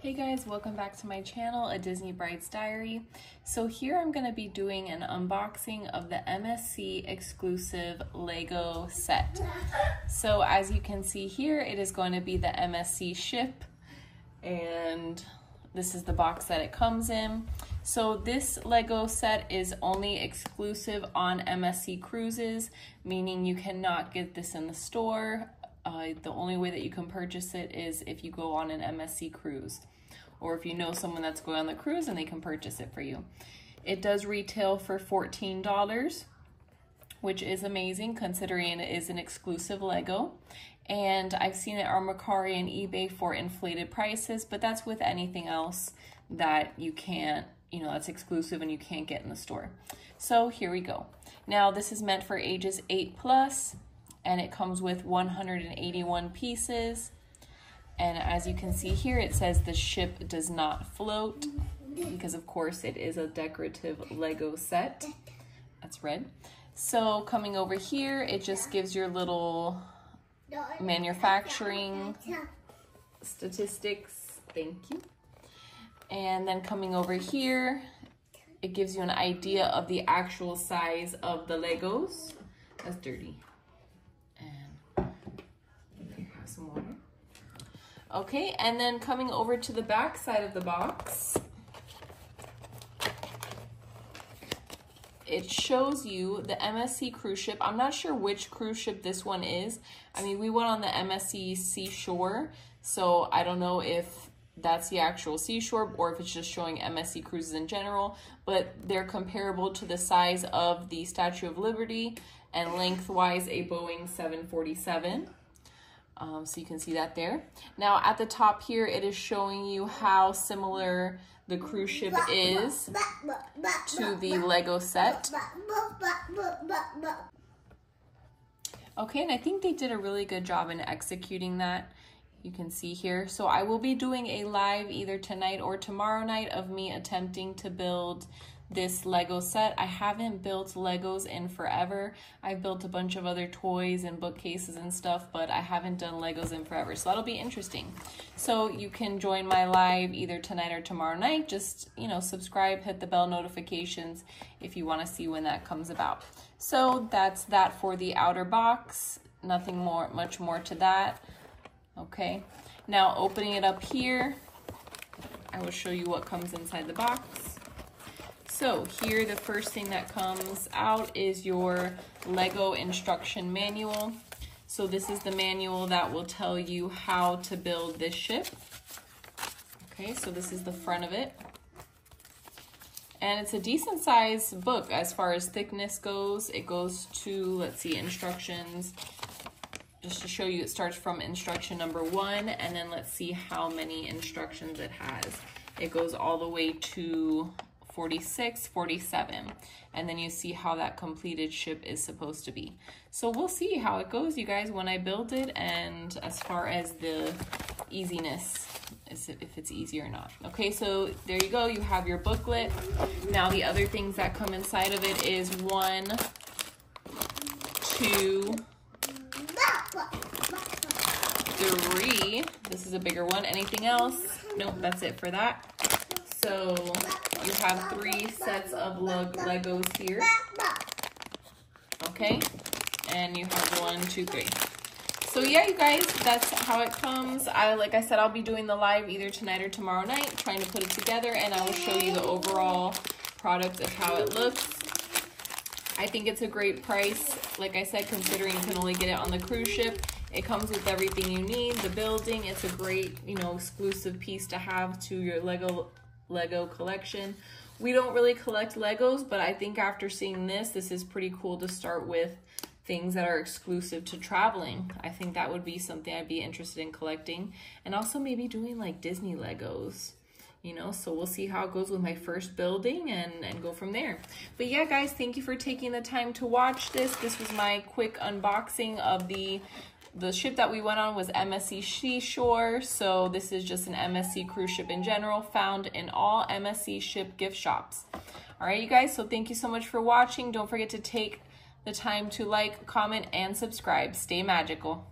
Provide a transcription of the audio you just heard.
Hey guys, welcome back to my channel, A Disney Bride's Diary. So here I'm going to be doing an unboxing of the MSC exclusive Lego set. So as you can see here, it is going to be the MSC ship, and this is the box that it comes in. So this Lego set is only exclusive on MSC Cruises, meaning you cannot get this in the store. The only way that you can purchase it is if you go on an MSC cruise, or if you know someone that's going on the cruise and they can purchase it for you. It does retail for $14, which is amazing considering it is an exclusive Lego. And I've seen it on Mercari and eBay for inflated prices, but that's with anything else that you can't, that's exclusive and you can't get in the store. So here we go. Now this is meant for ages 8+. And it comes with 181 pieces. And as you can see here, it says the ship does not float, because of course it is a decorative Lego set. That's red. So coming over here, it just gives your little manufacturing statistics. Thank you. And then coming over here, it gives you an idea of the actual size of the Legos. That's dirty. Some water. Okay, and then coming over to the back side of the box, it shows you the MSC cruise ship. I'm not sure which cruise ship this one is. I mean, we went on the MSC Seashore, so I don't know if that's the actual Seashore or if it's just showing MSC Cruises in general, but they're comparable to the size of the Statue of Liberty and lengthwise a Boeing 747. So you can see that there. Now at the top here, it is showing you how similar the cruise ship is to the Lego set. Okay, and I think they did a really good job in executing that. You can see here. So I will be doing a live either tonight or tomorrow night of me attempting to build this Lego set. I haven't built Legos in forever. I've built a bunch of other toys and bookcases and stuff, but I haven't done Legos in forever. So that'll be interesting. So you can join my live either tonight or tomorrow night. Just, subscribe, hit the bell notifications if you want to see when that comes about. So that's that for the outer box. Nothing much more to that. Okay. Now opening it up here, I will show you what comes inside the box. So here, the first thing that comes out is your Lego instruction manual. So this is the manual that will tell you how to build this ship. Okay, so this is the front of it. And it's a decent sized book as far as thickness goes. It goes to, let's see, instructions. Just to show you, it starts from instruction number 1, and then let's see how many instructions it has. It goes all the way to 46, 47, and then you see how that completed ship is supposed to be. So we'll see how it goes, you guys, when I build it, and as far as the easiness, if it's easy or not. Okay, so there you go, you have your booklet. Now the other things that come inside of it is 1, 2, 3. This is a bigger one. Anything else? Nope, that's it for that. So you have 3 sets of Legos here. Okay, and you have 1, 2, 3. So yeah, you guys, that's how it comes. Like I said, I'll be doing the live either tonight or tomorrow night, trying to put it together, and I will show you the overall product of how it looks. I think it's a great price. Like I said, considering you can only get it on the cruise ship. It comes with everything you need, the building. It's a great, exclusive piece to have to your Lego collection. We don't really collect Legos, but I think after seeing this is pretty cool to start with things that are exclusive to traveling. I think that would be something I'd be interested in collecting, and also maybe doing like Disney Legos, so we'll see how it goes with my first building and go from there. But yeah, guys, thank you for taking the time to watch this. This was my quick unboxing of the ship that we went on was MSC Seashore, so this is just an MSC cruise ship in general, found in all MSC ship gift shops. All right, you guys, so thank you so much for watching. Don't forget to take the time to like, comment, and subscribe. Stay magical.